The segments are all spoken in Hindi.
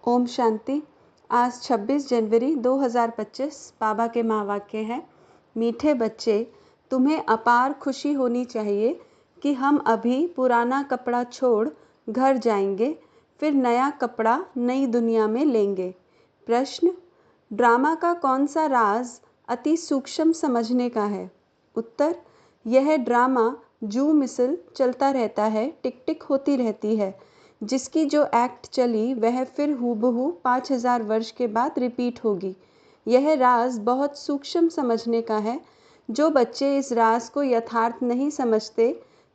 ओम शांति। आज 26 जनवरी 2025 बाबा के महावाक्य हैं, मीठे बच्चे, तुम्हें अपार खुशी होनी चाहिए कि हम अभी पुराना कपड़ा छोड़ घर जाएंगे, फिर नया कपड़ा नई दुनिया में लेंगे। प्रश्न, ड्रामा का कौन सा राज अति सूक्ष्म समझने का है? उत्तर, यह ड्रामा जू मिसल चलता रहता है, टिक टिक होती रहती है। जिसकी जो एक्ट चली वह फिर हूबहू 5000 वर्ष के बाद रिपीट होगी। यह राज बहुत सूक्ष्म समझने का है। जो बच्चे इस राज को यथार्थ नहीं समझते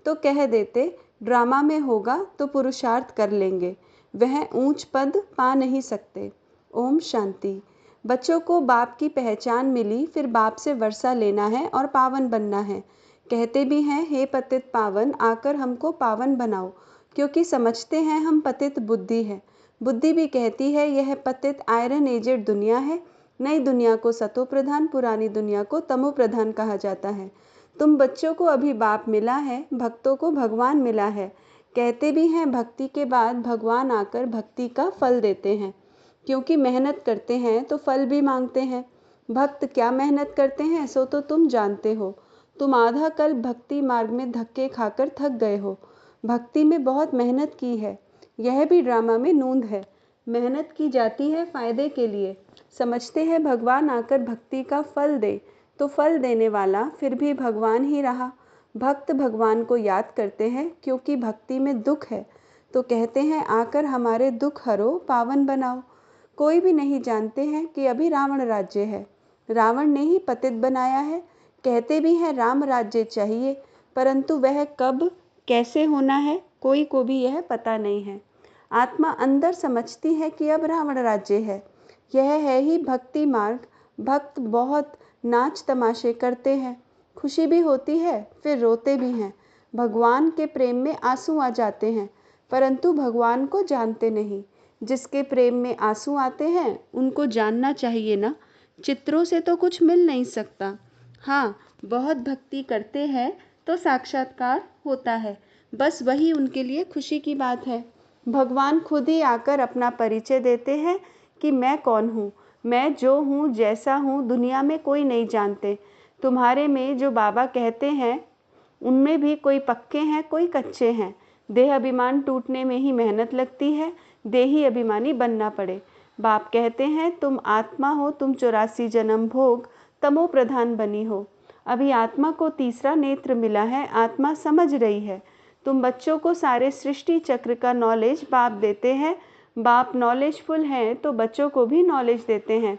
तो कह देते ड्रामा में होगा तो पुरुषार्थ कर लेंगे, वह ऊंच पद पा नहीं सकते। ओम शांति। बच्चों को बाप की पहचान मिली, फिर बाप से वर्षा लेना है और पावन बनना है। कहते भी हैं, हे पतित पावन, आकर हमको पावन बनाओ, क्योंकि समझते हैं हम पतित बुद्धि है। बुद्धि भी कहती है यह पतित आयरन एजेड दुनिया है। नई दुनिया को सतो प्रधान, पुरानी दुनिया को तमो प्रधान कहा जाता है। तुम बच्चों को अभी बाप मिला है, भक्तों को भगवान मिला है। कहते भी हैं भक्ति के बाद भगवान आकर भक्ति का फल देते हैं, क्योंकि मेहनत करते हैं तो फल भी मांगते हैं। भक्त क्या मेहनत करते हैं सो तो तुम जानते हो। तुम आधा कल भक्ति मार्ग में धक्के खाकर थक गए हो। भक्ति में बहुत मेहनत की है, यह भी ड्रामा में नूंद है। मेहनत की जाती है फायदे के लिए। समझते हैं भगवान आकर भक्ति का फल दे, तो फल देने वाला फिर भी भगवान ही रहा। भक्त भगवान को याद करते हैं क्योंकि भक्ति में दुख है, तो कहते हैं आकर हमारे दुख हरो, पावन बनाओ। कोई भी नहीं जानते हैं कि अभी रावण राज्य है, रावण ने ही पतित बनाया है। कहते भी हैं राम राज्य चाहिए, परंतु वह कब कैसे होना है कोई को भी यह पता नहीं है। आत्मा अंदर समझती है कि अब रावण राज्य है। यह है ही भक्ति मार्ग। भक्त बहुत नाच तमाशे करते हैं, खुशी भी होती है, फिर रोते भी हैं। भगवान के प्रेम में आंसू आ जाते हैं, परंतु भगवान को जानते नहीं। जिसके प्रेम में आंसू आते हैं उनको जानना चाहिए ना। चित्रों से तो कुछ मिल नहीं सकता। हाँ, बहुत भक्ति करते हैं तो साक्षात्कार होता है, बस वही उनके लिए खुशी की बात है। भगवान खुद ही आकर अपना परिचय देते हैं कि मैं कौन हूँ। मैं जो हूँ, जैसा हूँ, दुनिया में कोई नहीं जानते। तुम्हारे में जो बाबा कहते हैं उनमें भी कोई पक्के हैं, कोई कच्चे हैं। देह अभिमान टूटने में ही मेहनत लगती है, देही अभिमानी बनना पड़े। बाप कहते हैं तुम आत्मा हो, तुम 84 जन्म भोग तमो प्रधान बनी हो। अभी आत्मा को तीसरा नेत्र मिला है, आत्मा समझ रही है। तुम बच्चों को सारे सृष्टि चक्र का नॉलेज बाप देते हैं। बाप नॉलेजफुल हैं तो बच्चों को भी नॉलेज देते हैं।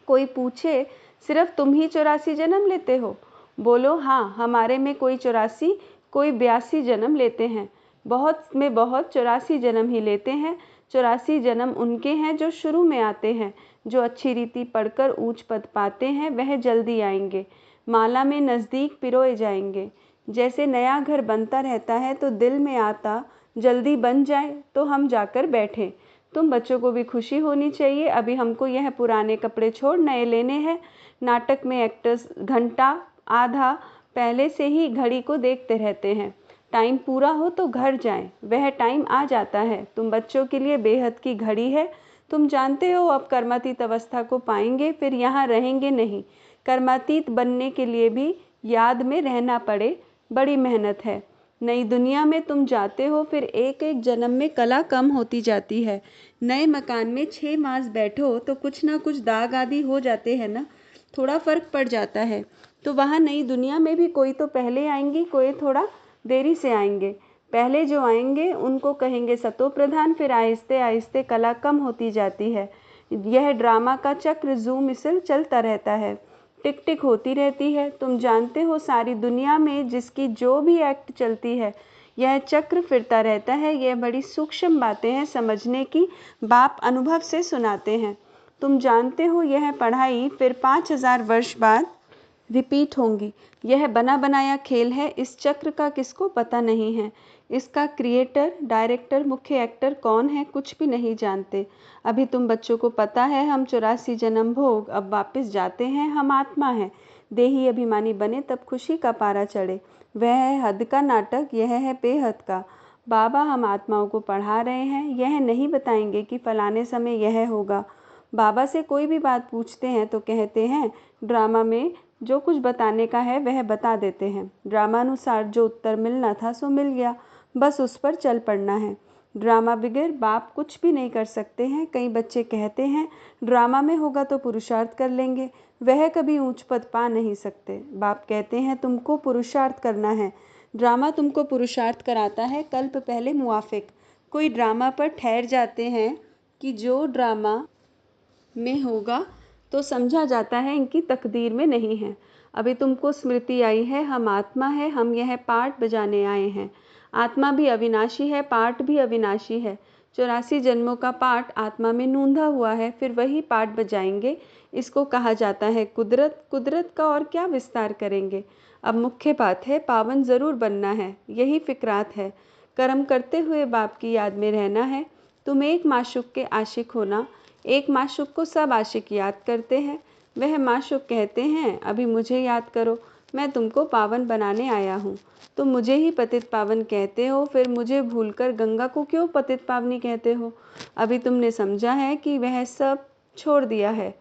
कोई पूछे सिर्फ तुम ही 84 जन्म लेते हो? बोलो हाँ, हमारे में कोई 84, कोई 82 जन्म लेते हैं। बहुत में बहुत 84 जन्म ही लेते हैं। 84 जन्म उनके हैं जो शुरू में आते हैं। जो अच्छी रीति पढ़कर ऊंच पद पाते हैं वह जल्दी आएंगे, माला में नज़दीक पिरोए जाएंगे। जैसे नया घर बनता रहता है तो दिल में आता जल्दी बन जाए तो हम जाकर बैठें। तुम बच्चों को भी खुशी होनी चाहिए, अभी हमको यह पुराने कपड़े छोड़ नए लेने हैं। नाटक में एक्टर्स घंटा आधा पहले से ही घड़ी को देखते रहते हैं। टाइम पूरा हो तो घर जाएं, वह टाइम आ जाता है। तुम बच्चों के लिए बेहद की घड़ी है। तुम जानते हो अब कर्मातीत अवस्था को पाएंगे, फिर यहाँ रहेंगे नहीं। कर्मातीत बनने के लिए भी याद में रहना पड़े, बड़ी मेहनत है। नई दुनिया में तुम जाते हो, फिर एक एक जन्म में कला कम होती जाती है। नए मकान में 6 मास बैठो तो कुछ ना कुछ दाग आदि हो जाते हैं ना, थोड़ा फर्क पड़ जाता है। तो वहाँ नई दुनिया में भी कोई तो पहले आएंगी, कोई थोड़ा देरी से आएंगे। पहले जो आएंगे उनको कहेंगे सतो प्रधान, फिर आहिस्ते आहिस्ते कला कम होती जाती है। यह ड्रामा का चक्र जू मिसल चलता रहता है, टिक टिक होती रहती है। तुम जानते हो सारी दुनिया में जिसकी जो भी एक्ट चलती है यह चक्र फिरता रहता है। यह बड़ी सूक्ष्म बातें हैं समझने की, बाप अनुभव से सुनाते हैं। तुम जानते हो यह पढ़ाई फिर 5000 वर्ष बाद रिपीट होंगी। यह बना बनाया खेल है, इस चक्र का किसको पता नहीं है। इसका क्रिएटर, डायरेक्टर, मुख्य एक्टर कौन है कुछ भी नहीं जानते। अभी तुम बच्चों को पता है हम 84 जन्म भोग अब वापस जाते हैं, हम आत्मा हैं। देही अभिमानी बने तब खुशी का पारा चढ़े। वह है हद का नाटक, यह है बेहद का। बाबा हम आत्माओं को पढ़ा रहे हैं, यह नहीं बताएंगे कि फलाने समय यह होगा। बाबा से कोई भी बात पूछते हैं तो कहते हैं ड्रामा में जो कुछ बताने का है वह बता देते हैं। ड्रामानुसार जो उत्तर मिलना था सो मिल गया, बस उस पर चल पड़ना है। ड्रामा बगैर बाप कुछ भी नहीं कर सकते हैं। कई बच्चे कहते हैं ड्रामा में होगा तो पुरुषार्थ कर लेंगे, वह कभी ऊंच पद पा नहीं सकते। बाप कहते हैं तुमको पुरुषार्थ करना है, ड्रामा तुमको पुरुषार्थ कराता है। कल्प पहले मुआफिक कोई ड्रामा पर ठहर जाते हैं कि जो ड्रामा में होगा तो समझा जाता है इनकी तकदीर में नहीं है। अभी तुमको स्मृति आई है हम आत्मा है, हम यह पार्ट बजाने आए हैं। आत्मा भी अविनाशी है, पार्ट भी अविनाशी है। 84 जन्मों का पार्ट आत्मा में नूंधा हुआ है, फिर वही पार्ट बजाएंगे। इसको कहा जाता है कुदरत। कुदरत का और क्या विस्तार करेंगे। अब मुख्य बात है पावन ज़रूर बनना है, यही फिक्रात है। कर्म करते हुए बाप की याद में रहना है। तुम एक माशूक के आशिक होना। एक माशूक को सब आशिक याद करते हैं। वह माशूक कहते हैं अभी मुझे याद करो, मैं तुमको पावन बनाने आया हूँ। तुम मुझे ही पतित पावन कहते हो, फिर मुझे भूलकर गंगा को क्यों पतित पावनी कहते हो। अभी तुमने समझा है कि वह सब छोड़ दिया है।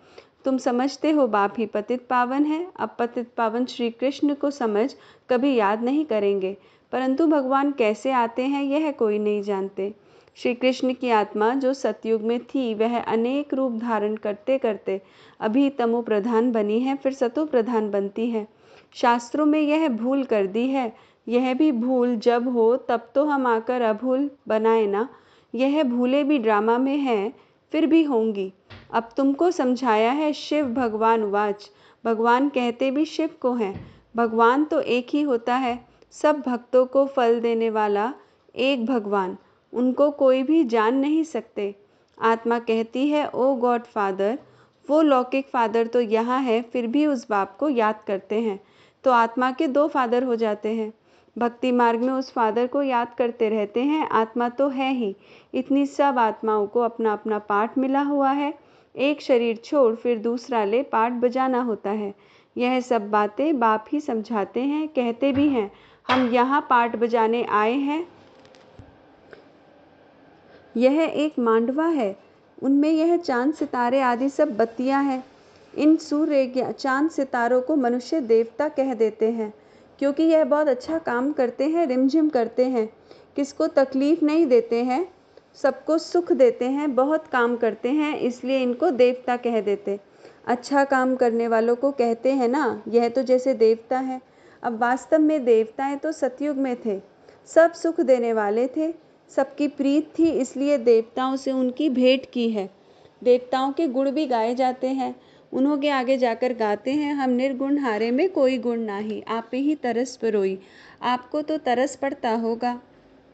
तुम समझते हो बाप ही पतित पावन है। अब पतित पावन श्री कृष्ण को समझ कभी याद नहीं करेंगे, परंतु भगवान कैसे आते हैं यह कोई नहीं जानते। श्री कृष्ण की आत्मा जो सतयुग में थी वह अनेक रूप धारण करते करते अभी तमो प्रधान बनी है, फिर सतो प्रधान बनती है। शास्त्रों में यह भूल कर दी है। यह भी भूल जब हो तब तो हम आकर अभूल बनाए ना। यह भूले भी ड्रामा में हैं, फिर भी होंगी। अब तुमको समझाया है शिव भगवान वाच। भगवान कहते भी शिव को हैं। भगवान तो एक ही होता है, सब भक्तों को फल देने वाला एक भगवान। उनको कोई भी जान नहीं सकते। आत्मा कहती है ओ गॉड फादर। वो लौकिक फादर तो यहाँ है, फिर भी उस बाप को याद करते हैं, तो आत्मा के दो फादर हो जाते हैं। भक्ति मार्ग में उस फादर को याद करते रहते हैं। आत्मा तो है ही। इतनी सब आत्माओं को अपना अपना पार्ट मिला हुआ है। एक शरीर छोड़ फिर दूसरा ले पार्ट बजाना होता है। यह सब बातें बाप ही समझाते हैं, कहते भी हैं हम यहाँ पार्ट बजाने आए हैं। यह एक मांडवा है, उनमें यह चांद सितारे आदि सब बत्तियां हैं। इन सूर्य चांद सितारों को मनुष्य देवता कह देते हैं, क्योंकि यह बहुत अच्छा काम करते हैं, रिमझिम करते हैं, किसको तकलीफ नहीं देते हैं, सबको सुख देते हैं, बहुत काम करते हैं, इसलिए इनको देवता कह देते। अच्छा काम करने वालों को कहते हैं ना, यह तो जैसे देवता है। अब वास्तव में देवताएं तो सतयुग में थे, सब सुख देने वाले थे, सबकी प्रीत थी, इसलिए देवताओं से उनकी भेंट की है। देवताओं के गुण भी गाए जाते हैं। उन्हों के आगे जाकर गाते हैं हम निर्गुण हारे में कोई गुण नाही, आप ही तरस परोई। आपको तो तरस पड़ता होगा।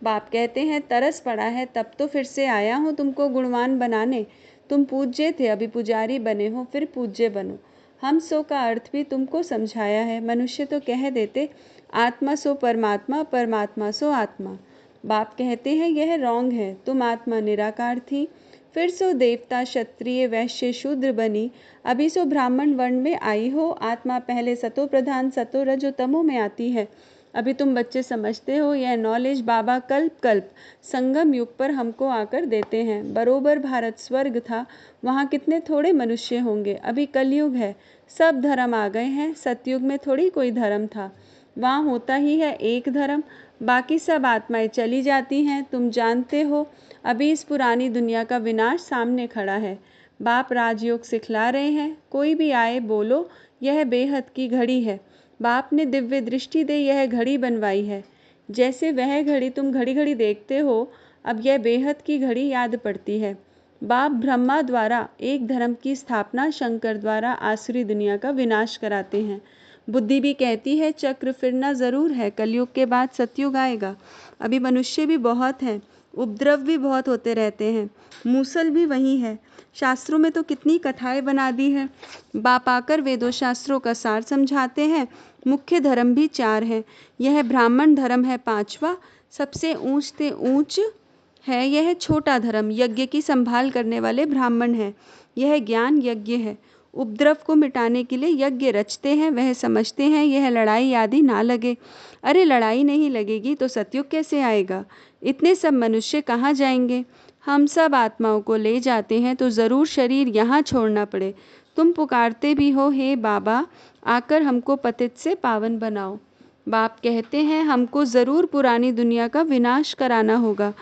बाप कहते हैं तरस पड़ा है तब तो फिर से आया हूँ तुमको गुणवान बनाने। तुम पूज्य थे, अभी पुजारी बने हो, फिर पूज्य बनो। हम सो का अर्थ भी तुमको समझाया है। मनुष्य तो कह देते आत्मा सो परमात्मा, परमात्मा सो आत्मा। बाप कहते हैं यह रॉन्ग है। तुम आत्मा निराकार थी, फिर सो देवता क्षत्रिय वैश्य शूद्र बनी, अभी सो ब्राह्मण वर्ण में आई हो। आत्मा पहले सतो प्रधान सतो रजो तमो में आती है। अभी तुम बच्चे समझते हो यह नॉलेज बाबा कल्प कल्प संगम युग पर हमको आकर देते हैं। बरोबर भारत स्वर्ग था, वहाँ कितने थोड़े मनुष्य होंगे। अभी कलयुग है, सब धर्म आ गए हैं। सतयुग में थोड़ी कोई धर्म था, वहाँ होता ही है एक धर्म, बाकी सब आत्माएं चली जाती हैं। तुम जानते हो अभी इस पुरानी दुनिया का विनाश सामने खड़ा है। बाप राजयोग सिखला रहे हैं, कोई भी आए बोलो यह बेहद की घड़ी है। बाप ने दिव्य दृष्टि दे यह घड़ी बनवाई है। जैसे वह घड़ी तुम घड़ी घड़ी देखते हो, अब यह बेहद की घड़ी याद पड़ती है। बाप ब्रह्मा द्वारा एक धर्म की स्थापना, शंकर द्वारा आसुरी दुनिया का विनाश कराते हैं। बुद्धि भी कहती है चक्र फिरना ज़रूर है, कलयुग के बाद सतयुग आएगा। अभी मनुष्य भी बहुत हैं, उपद्रव भी बहुत होते रहते हैं, मूसल भी वही है। शास्त्रों में तो कितनी कथाएं बना दी है। बाप आकर वेदों शास्त्रों का सार समझाते हैं। मुख्य धर्म भी 4 हैं। यह ब्राह्मण धर्म है 5वां, सबसे ऊंच से ऊंच है। यह छोटा धर्म यज्ञ की संभाल करने वाले ब्राह्मण है। यह ज्ञान यज्ञ है। उपद्रव को मिटाने के लिए यज्ञ रचते हैं। वह समझते हैं यह लड़ाई आदि ना लगे। अरे लड़ाई नहीं लगेगी तो सतयुग कैसे आएगा? इतने सब मनुष्य कहाँ जाएंगे? हम सब आत्माओं को ले जाते हैं तो ज़रूर शरीर यहाँ छोड़ना पड़े। तुम पुकारते भी हो, हे बाबा आकर हमको पतित से पावन बनाओ। बाप कहते हैं हमको ज़रूर पुरानी दुनिया का विनाश कराना होगा।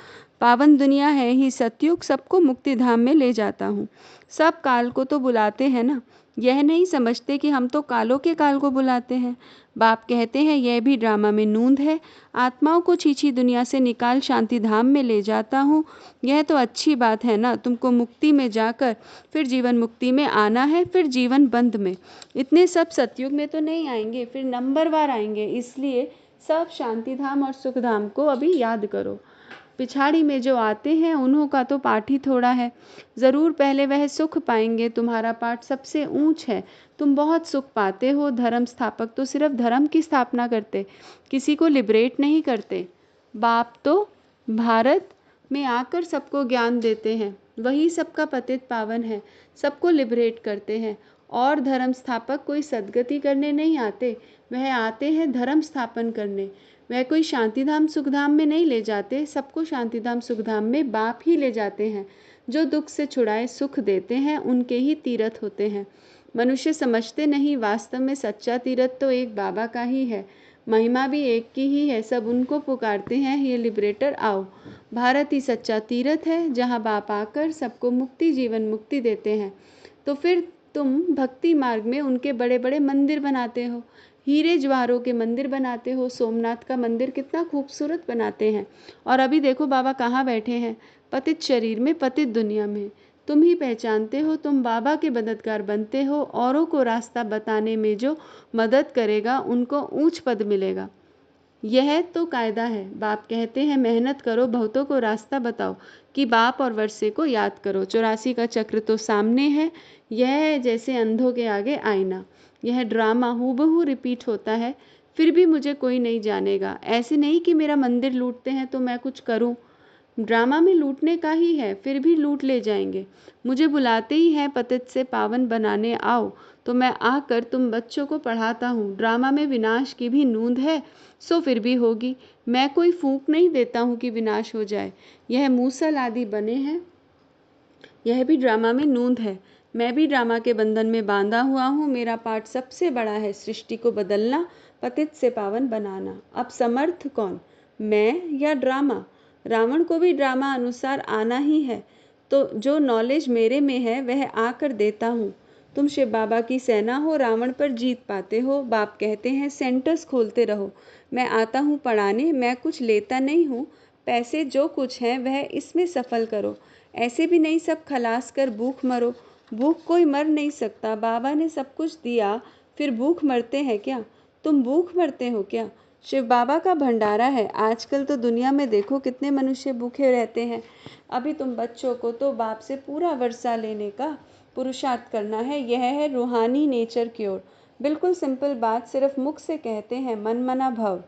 पावन दुनिया है ही सतयुग, सबको मुक्ति धाम में ले जाता हूँ। सब काल को तो बुलाते हैं ना, यह नहीं समझते कि हम तो कालों के काल को बुलाते हैं। बाप कहते हैं यह भी ड्रामा में नूंद है। आत्माओं को छीछी दुनिया से निकाल शांति धाम में ले जाता हूँ। यह तो अच्छी बात है ना, तुमको मुक्ति में जाकर फिर जीवन मुक्ति में आना है, फिर जीवन बंध में। इतने सब सतयुग में तो नहीं आएंगे, फिर नंबरवार आएंगे। इसलिए सब शांति धाम और सुख धाम को अभी याद करो। पिछाड़ी में जो आते हैं उन्हों का तो पाठ ही थोड़ा है। ज़रूर पहले वह सुख पाएंगे। तुम्हारा पाठ सबसे ऊंच है, तुम बहुत सुख पाते हो। धर्म स्थापक तो सिर्फ धर्म की स्थापना करते, किसी को लिबरेट नहीं करते। बाप तो भारत में आकर सबको ज्ञान देते हैं, वही सबका पतित पावन है, सबको लिबरेट करते हैं। और धर्म स्थापक कोई सदगति करने नहीं आते, वह आते हैं धर्म स्थापन करने। वह कोई शांतिधाम सुखधाम में नहीं ले जाते, सबको शांतिधाम सुखधाम में बाप ही ले जाते हैं। जो दुख से छुड़ाए सुख देते हैं उनके ही तीर्थ होते हैं। मनुष्य समझते नहीं, वास्तव में सच्चा तीर्थ तो एक बाबा का ही है, महिमा भी एक की ही है। सब उनको पुकारते हैं, ये लिबरेटर आओ। भारत ही सच्चा तीर्थ है जहाँ बाप आकर सबको मुक्ति जीवन मुक्ति देते हैं। तो फिर तुम भक्ति मार्ग में उनके बड़े बड़े मंदिर बनाते हो, हीरे जवाहरों के मंदिर बनाते हो। सोमनाथ का मंदिर कितना खूबसूरत बनाते हैं। और अभी देखो बाबा कहाँ बैठे हैं, पतित शरीर में पतित दुनिया में। तुम ही पहचानते हो, तुम बाबा के मददगार बनते हो। औरों को रास्ता बताने में जो मदद करेगा उनको ऊंच पद मिलेगा, यह तो कायदा है। बाप कहते हैं मेहनत करो, बहुतों को रास्ता बताओ कि बाप और वर्षे को याद करो। 84 का चक्र तो सामने है, यह है जैसे अंधों के आगे आईना। यह ड्रामा हूबहू रिपीट होता है, फिर भी मुझे कोई नहीं जानेगा। ऐसे नहीं कि मेरा मंदिर लूटते हैं तो मैं कुछ करूं, ड्रामा में लूटने का ही है, फिर भी लूट ले जाएंगे। मुझे बुलाते ही हैं पतित से पावन बनाने आओ, तो मैं आकर तुम बच्चों को पढ़ाता हूँ। ड्रामा में विनाश की भी नूंद है, सो फिर भी होगी। मैं कोई फूंक नहीं देता हूँ कि विनाश हो जाए। यह मूसल आदि बने हैं, यह भी ड्रामा में नूंद है। मैं भी ड्रामा के बंधन में बांधा हुआ हूँ। मेरा पाठ सबसे बड़ा है, सृष्टि को बदलना, पतित से पावन बनाना। अब समर्थ कौन, मैं या ड्रामा? रावण को भी ड्रामा अनुसार आना ही है, तो जो नॉलेज मेरे में है वह आकर देता हूँ। तुम शिव बाबा की सेना हो, रावण पर जीत पाते हो। बाप कहते हैं सेंटर्स खोलते रहो, मैं आता हूँ पढ़ाने। मैं कुछ लेता नहीं हूँ, पैसे जो कुछ हैं वह इसमें सफल करो। ऐसे भी नहीं सब खलास कर भूख मरो, भूख कोई मर नहीं सकता। बाबा ने सब कुछ दिया, फिर भूख मरते हैं क्या? तुम भूख मरते हो क्या? शिव बाबा का भंडारा है। आजकल तो दुनिया में देखो कितने मनुष्य भूखे रहते हैं। अभी तुम बच्चों को तो बाप से पूरा वर्षा लेने का पुरुषार्थ करना है। यह है रूहानी नेचर क्योर। बिल्कुल सिंपल बात, सिर्फ मुख से कहते हैं, मन मना भव।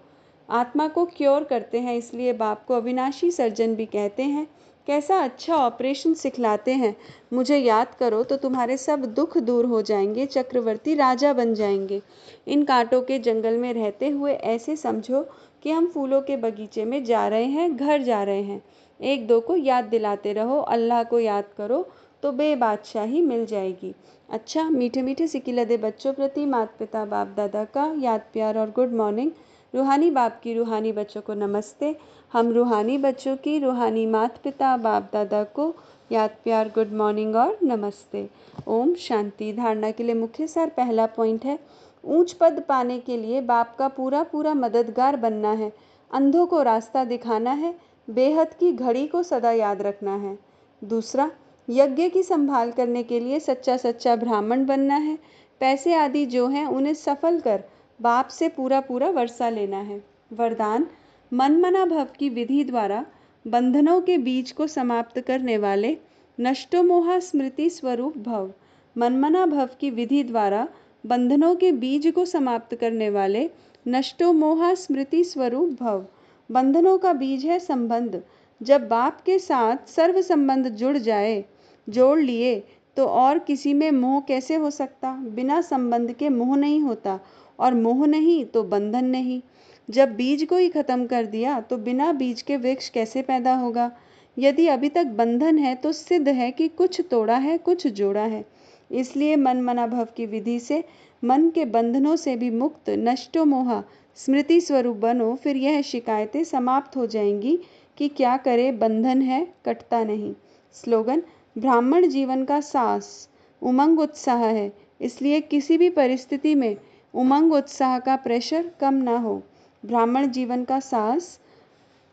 आत्मा को क्योर करते हैं, इसलिए बाप को अविनाशी सर्जन भी कहते हैं। कैसा अच्छा ऑपरेशन सिखलाते हैं। मुझे याद करो तो तुम्हारे सब दुख दूर हो जाएंगे, चक्रवर्ती राजा बन जाएंगे। इन कांटों के जंगल में रहते हुए ऐसे समझो कि हम फूलों के बगीचे में जा रहे हैं, घर जा रहे हैं। एक दो को याद दिलाते रहो, अल्लाह को याद करो तो बेबादशाही मिल जाएगी। अच्छा, मीठे मीठे सिकिलदे बच्चों प्रति माता पिता बाप दादा का याद प्यार और गुड मॉर्निंग। रूहानी बाप की रूहानी बच्चों को नमस्ते। हम रूहानी बच्चों की रूहानी माता पिता बाप दादा को याद प्यार गुड मॉर्निंग और नमस्ते। ओम शांति। धारणा के लिए मुख्य सार, पहला पॉइंट है ऊंच पद पाने के लिए बाप का पूरा पूरा मददगार बनना है, अंधों को रास्ता दिखाना है, बेहद की घड़ी को सदा याद रखना है। दूसरा, यज्ञ की संभाल करने के लिए सच्चा सच्चा ब्राह्मण बनना है। पैसे आदि जो हैं उन्हें सफल कर बाप से पूरा पूरा वर्षा लेना है। वरदान, मनमना भव की विधि द्वारा बंधनों के बीज को समाप्त करने वाले नष्टो मोहा स्मृति स्वरूप भव। मनमना भव की विधि द्वारा बंधनों के बीज को समाप्त करने वाले नष्टो मोहा स्मृति स्वरूप भव। बंधनों का बीज है संबंध। जब बाप के साथ सर्व संबंध जुड़ जाए, जोड़ लिए, तो और किसी में मोह कैसे हो सकता? बिना संबंध के मोह नहीं होता, और मोह नहीं तो बंधन नहीं। जब बीज को ही खत्म कर दिया तो बिना बीज के वृक्ष कैसे पैदा होगा? यदि अभी तक बंधन है तो सिद्ध है कि कुछ तोड़ा है, कुछ जोड़ा है। इसलिए मन मना भव की विधि से मन के बंधनों से भी मुक्त नष्टो मोहा स्मृति स्वरूप बनो, फिर यह शिकायतें समाप्त हो जाएंगी कि क्या करे, बंधन है, कटता नहीं। स्लोगन: ब्राह्मण जीवन का सास उमंग उत्साह है, इसलिए किसी भी परिस्थिति में उमंग उत्साह का प्रेशर कम ना हो। ब्राह्मण जीवन का सास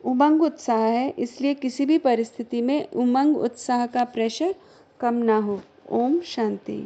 उमंग उत्साह है, इसलिए किसी भी परिस्थिति में उमंग उत्साह का प्रेशर कम ना हो। ओम शांति।